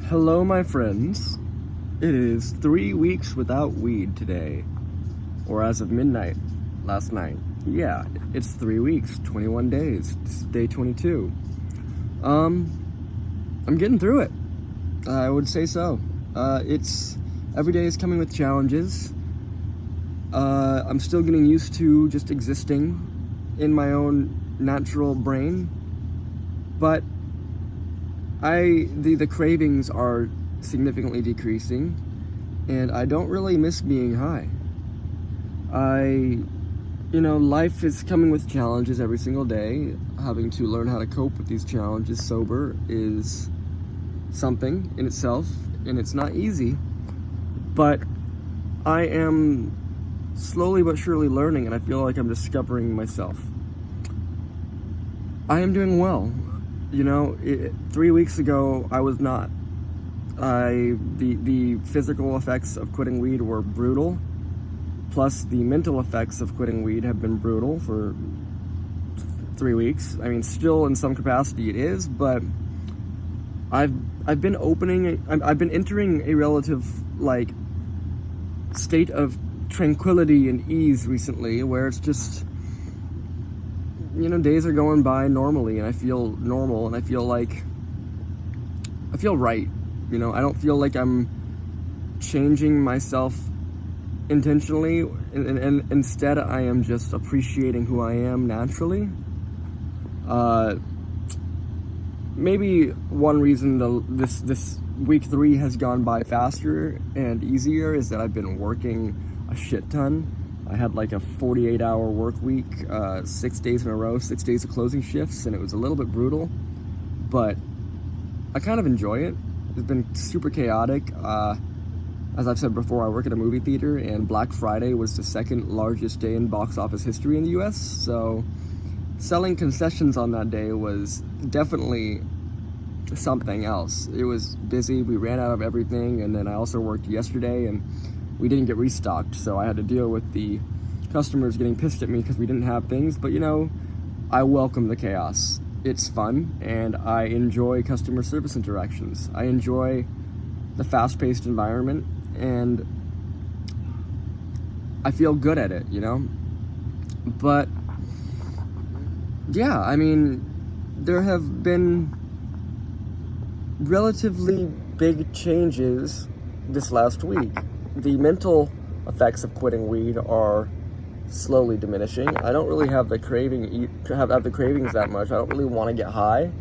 Hello, my friends. It is 3 weeks without weed today, or as of midnight last night. Yeah, it's 3 weeks, 21 days. It's day 22. I'm getting through it. I would say so. Every day is coming with challenges. I'm still getting used to just existing in my own natural brain, but the cravings are significantly decreasing, and I don't really miss being high. Life is coming with challenges every single day. Having to learn how to cope with these challenges sober is something in itself, and it's not easy, but I am slowly but surely learning, and I feel like I'm discovering myself. I am doing well. 3 weeks ago, I was not. The physical effects of quitting weed were brutal, plus the mental effects of quitting weed have been brutal for 3 weeks. I mean, still in some capacity it is, but I've been entering a relative, state of tranquility and ease recently, where it's just, days are going by normally, and I feel normal, and I feel right. I don't feel like I'm changing myself intentionally, and instead I am just appreciating who I am naturally. Maybe one reason this week 3 has gone by faster and easier is that I've been working a shit ton. I had like a 48-hour work week, 6 days in a row, 6 days of closing shifts, and it was a little bit brutal, but I kind of enjoy it. It's been super chaotic. As I've said before, I work at a movie theater, and Black Friday was the second largest day in box office history in the US, so selling concessions on that day was definitely something else. It was busy, we ran out of everything, and then I also worked yesterday, and we didn't get restocked, so I had to deal with the customers getting pissed at me because we didn't have things, but I welcome the chaos. It's fun, and I enjoy customer service interactions. I enjoy the fast-paced environment, and I feel good at it, But, yeah, I mean, there have been relatively big changes this last week. The mental effects of quitting weed are slowly diminishing. I don't really have the cravings that much. I don't really want to get high.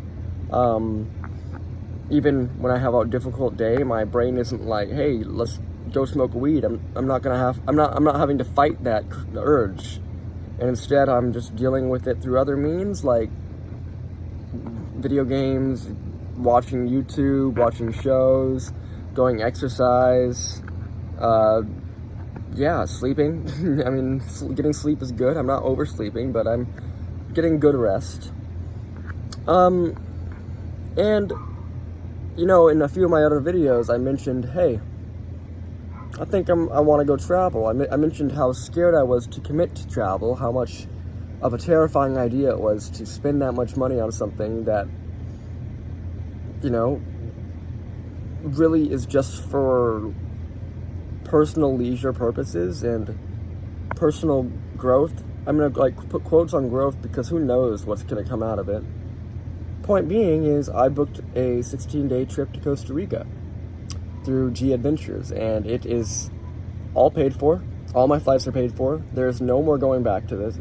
Even when I have a difficult day, my brain isn't like, "Hey, let's go smoke weed." I'm not having to fight that urge, and instead I'm just dealing with it through other means, like video games, watching YouTube, watching shows, going exercise. Sleeping. I mean, getting sleep is good. I'm not oversleeping, but I'm getting good rest. And, in a few of my other videos, I mentioned, hey, I think I want to go travel. I mentioned how scared I was to commit to travel, how much of a terrifying idea it was to spend that much money on something that, really is just for personal leisure purposes and personal growth. I'm gonna put quotes on growth because who knows what's gonna come out of it. Point being is I booked a 16-day trip to Costa Rica through G Adventures, and it is all paid for. All my flights are paid for. There's no more going back to this.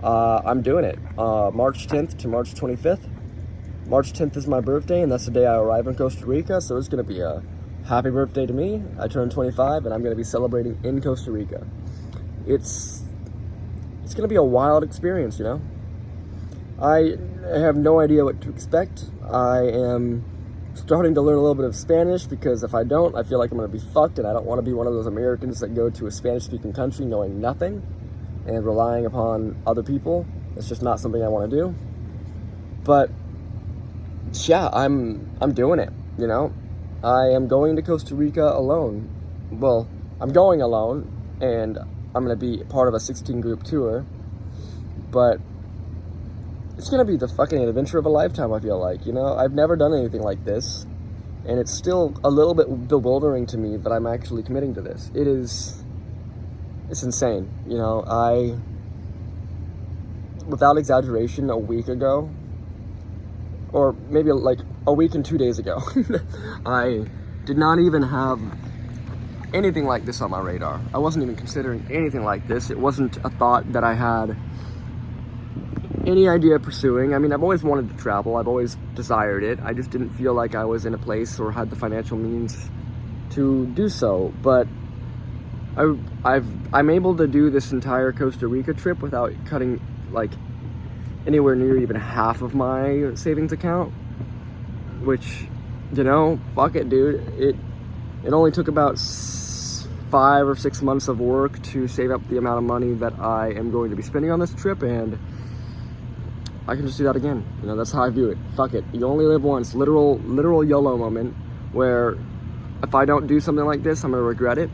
I'm doing it. March 10th to March 25th. March 10th is my birthday, and that's the day I arrive in Costa Rica, so it's gonna be a happy birthday to me. I turned 25, and I'm going to be celebrating in Costa Rica. It's going to be a wild experience, I have no idea what to expect. I am starting to learn a little bit of Spanish, because if I don't, I feel like I'm going to be fucked, and I don't want to be one of those Americans that go to a Spanish-speaking country knowing nothing and relying upon other people. It's just not something I want to do. But, yeah, I'm doing it, I am going to Costa Rica alone. Well, I'm going alone, and I'm going to be part of a 16-group tour, but it's going to be the fucking adventure of a lifetime, I feel like, I've never done anything like this. And it's still a little bit bewildering to me that I'm actually committing to this. It's insane. You know, without exaggeration, a week ago, or maybe like a week and 2 days ago, I did not even have anything like this on my radar. I wasn't even considering anything like this. It wasn't a thought that I had any idea of pursuing. I mean, I've always wanted to travel. I've always desired it. I just didn't feel like I was in a place or had the financial means to do so. But I'm able to do this entire Costa Rica trip without cutting like anywhere near even half of my savings account, which, you know, fuck it, dude. It only took about 5 or 6 months of work to save up the amount of money that I am going to be spending on this trip, and I can just do that again. You know, that's how I view it. Fuck it. You only live once. Literal YOLO moment, where if I don't do something like this, I'm gonna regret it.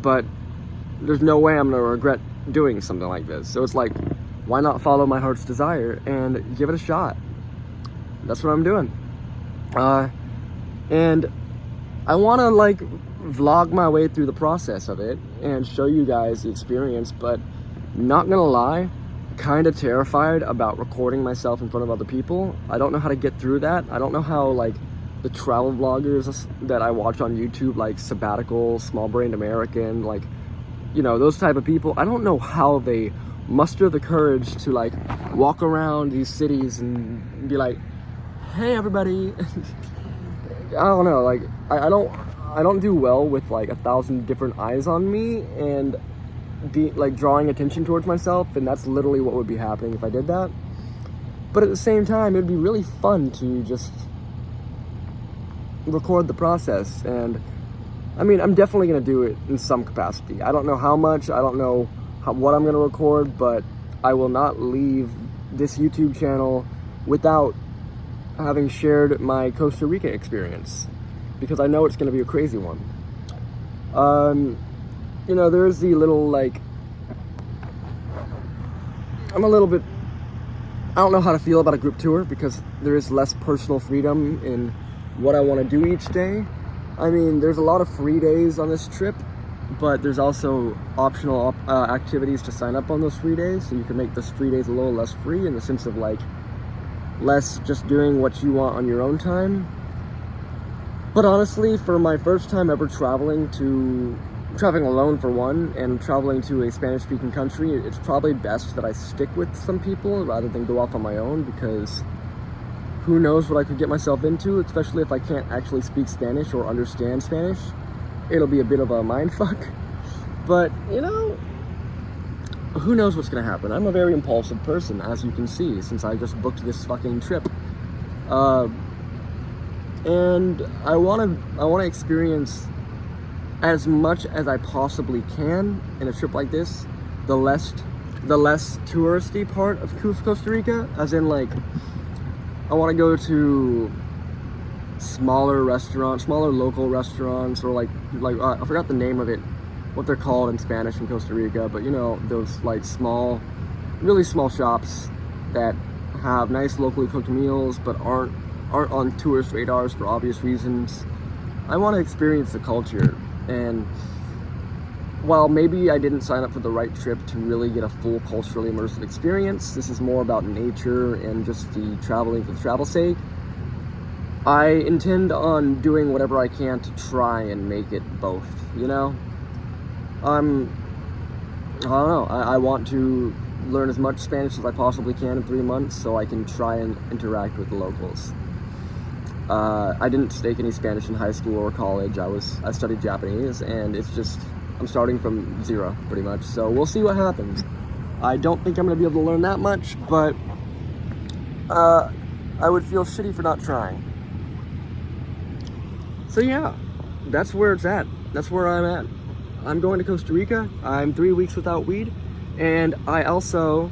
But there's no way I'm gonna regret doing something like this. So it's like, why not follow my heart's desire and give it a shot? That's what I'm doing. And I want to like vlog my way through the process of it and show you guys the experience, but not gonna lie, kind of terrified about recording myself in front of other people. I don't know how to get through that. I don't know how like the travel vloggers that I watch on YouTube, like Sabbatical, Small Brained American, like, you know, those type of people, I don't know how they muster the courage to like walk around these cities and be like, hey everybody. I don't know, like I don't do well with like 1,000 different eyes on me and be like drawing attention towards myself, and that's literally what would be happening if I did that. But at the same time, it'd be really fun to just record the process. And I mean, I'm definitely gonna do it in some capacity. I don't know how much, I don't know what I'm gonna record, but I will not leave this YouTube channel without having shared my Costa Rica experience, because I know it's gonna be a crazy one. You know, there's the little like, I don't know how to feel about a group tour, because there is less personal freedom in what I want to do each day. I mean, there's a lot of free days on this trip, but there's also optional activities to sign up on those free days, so you can make those free days a little less free, in the sense of like less just doing what you want on your own time. But honestly, for my first time ever traveling alone for one, and traveling to a Spanish-speaking country, it's probably best that I stick with some people rather than go off on my own, because who knows what I could get myself into, especially if I can't actually speak Spanish or understand Spanish. It'll be a bit of a mindfuck. But, you know, who knows what's gonna happen. I'm a very impulsive person, as you can see, since I just booked this fucking trip. And I wanna experience as much as I possibly can in a trip like this. The less touristy part of Costa Rica, as in like, I want to go to smaller local restaurants, or like I forgot the name of it, what they're called in Spanish in Costa Rica, but you know, those like really small shops that have nice locally cooked meals, but aren't on tourist radars for obvious reasons. I want to experience the culture. And while maybe I didn't sign up for the right trip to really get a full culturally immersive experience, this is more about nature and just the traveling for the travel's sake, I intend on doing whatever I can to try and make it both, you know? I don't know, I want to learn as much Spanish as I possibly can in 3 months, so I can try and interact with the locals. I didn't take any Spanish in high school or college. I studied Japanese, and it's just, I'm starting from zero pretty much. So we'll see what happens. I don't think I'm gonna be able to learn that much, but I would feel shitty for not trying. So yeah, that's where it's at. That's where I'm at. I'm going to Costa Rica. I'm 3 weeks without weed, and I also,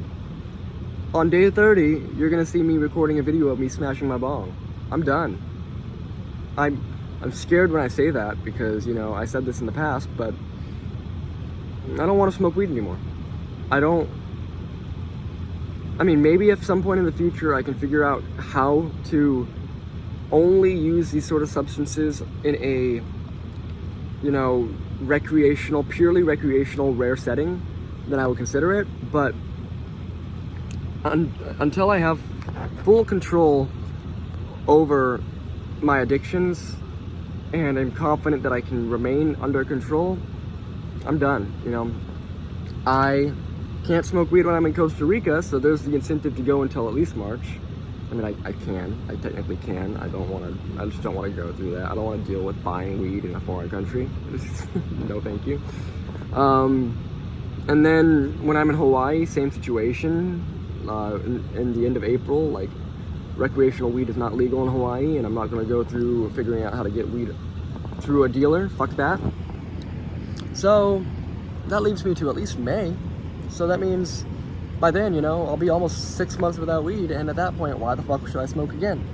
on day 30, you're gonna see me recording a video of me smashing my bong. I'm done. I'm scared when I say that, because, you know, I said this in the past, but I don't want to smoke weed anymore. I mean, maybe at some point in the future I can figure out how to only use these sort of substances in a, you know, recreational, purely recreational, rare setting, then I would consider it. But until I have full control over my addictions and I'm confident that I can remain under control, I'm done, you know. I can't smoke weed when I'm in Costa Rica, so there's the incentive to go until at least March. I mean, I technically can. I just don't want to go through that. I don't want to deal with buying weed in a foreign country. No, thank you. And then when I'm in Hawaii, same situation. In the end of April, like, recreational weed is not legal in Hawaii, and I'm not going to go through figuring out how to get weed through a dealer. Fuck that. So that leaves me to at least May. So that means by then, you know, I'll be almost 6 months without weed, and at that point, why the fuck should I smoke again?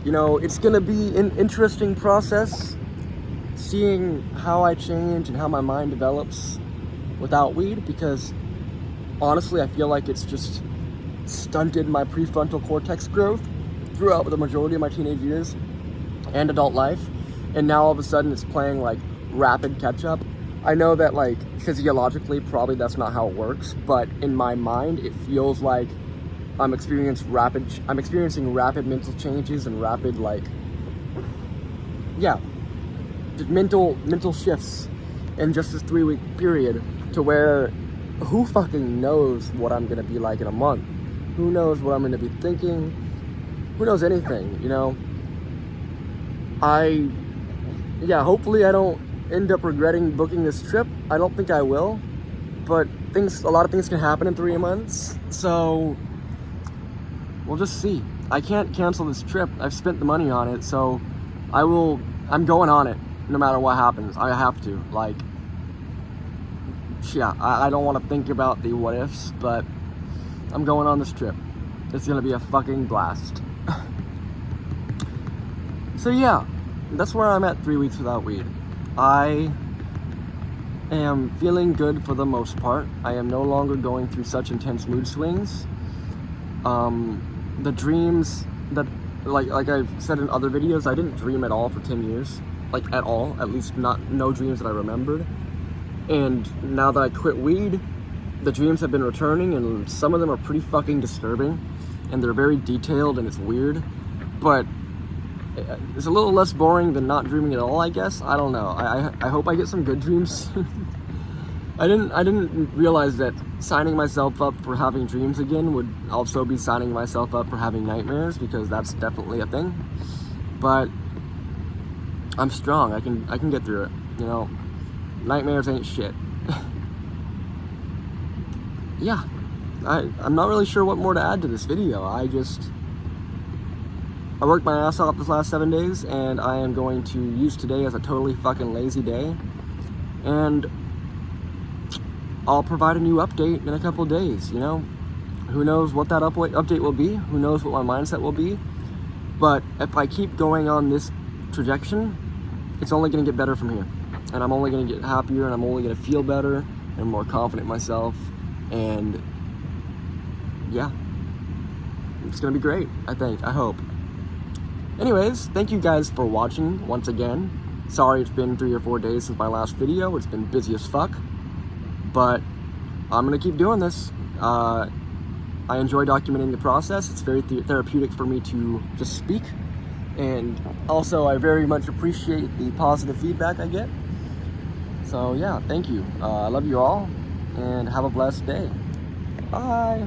You know, it's gonna be an interesting process seeing how I change and how my mind develops without weed, because honestly, I feel like it's just stunted my prefrontal cortex growth throughout the majority of my teenage years and adult life, and now all of a sudden it's playing like rapid catch up. I know that, like, physiologically probably that's not how it works, but in my mind it feels like I'm experiencing rapid mental changes and rapid, like, yeah, just mental shifts in just this 3-week period, to where who fucking knows what I'm gonna be like in a month? Who knows what I'm gonna be thinking? Who knows anything, you know? Hopefully I don't end up regretting booking this trip. I don't think I will, but a lot of things can happen in 3 months, so we'll just see. I can't cancel this trip. I've spent the money on it, so I'm going on it no matter what happens. I have to, like, yeah, I don't want to think about the what ifs, but I'm going on this trip. It's gonna be a fucking blast. So yeah, that's where I'm at 3 weeks without weed. I am feeling good for the most part. I am no longer going through such intense mood swings. The dreams that, like I've said in other videos, I didn't dream at all for 10 years. Like, at all. At least no dreams that I remembered. And now that I quit weed, the dreams have been returning, and some of them are pretty fucking disturbing. And they're very detailed, and it's weird. But it's a little less boring than not dreaming at all, I guess. I don't know. I hope I get some good dreams. I didn't realize that signing myself up for having dreams again would also be signing myself up for having nightmares, because that's definitely a thing. But I'm strong. I can get through it. You know, nightmares ain't shit. Yeah, I'm not really sure what more to add to this video. I worked my ass off this last 7 days, and I am going to use today as a totally fucking lazy day. And I'll provide a new update in a couple of days, you know? Who knows what that update will be? Who knows what my mindset will be? But if I keep going on this trajectory, it's only going to get better from here. And I'm only going to get happier, and I'm only going to feel better and more confident in myself. And yeah, it's going to be great, I think. I hope. Anyways, thank you guys for watching once again. Sorry it's been 3 or 4 days since my last video. It's been busy as fuck. But I'm going to keep doing this. I enjoy documenting the process. It's very therapeutic for me to just speak. And also, I very much appreciate the positive feedback I get. So yeah, thank you. I love you all, and have a blessed day. Bye.